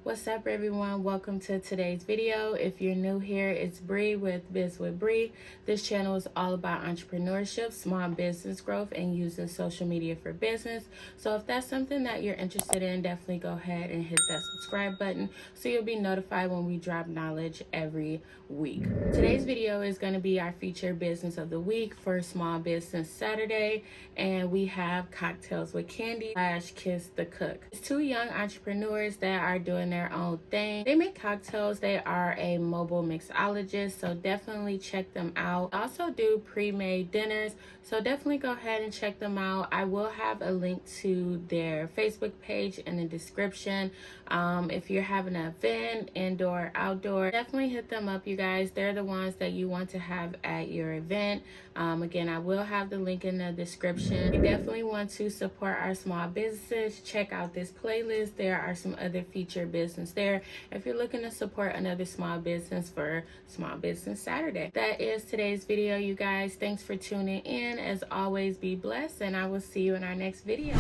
What's up, everyone? Welcome to today's video. If you're new here, it's Bree with Biz with Bree. This channel is all about entrepreneurship, small business growth, and using social media for business. So if that's something that you're interested in, definitely go ahead and hit that subscribe button so you'll be notified when we drop knowledge every week. Today's video is going to be our featured business of the week for Small Business Saturday, and we have Cocktails with Candy / Kiss the Cook. It's two young entrepreneurs that are doing their own thing. They make cocktails. They are a mobile mixologist, so definitely check them out. They also do pre-made dinners, so definitely go ahead and check them out. I will have a link to their Facebook page in the description. If you're having an event, indoor, outdoor, definitely hit them up, you guys. They're the ones that you want to have at your event. Again, I will have the link in the description. You definitely want to support our small businesses. Check out this playlist. There are some other featured business there if you're looking to support another small business for Small Business Saturday. That is today's video, you guys. Thanks for tuning in. As always, be blessed, and I will see you in our next video.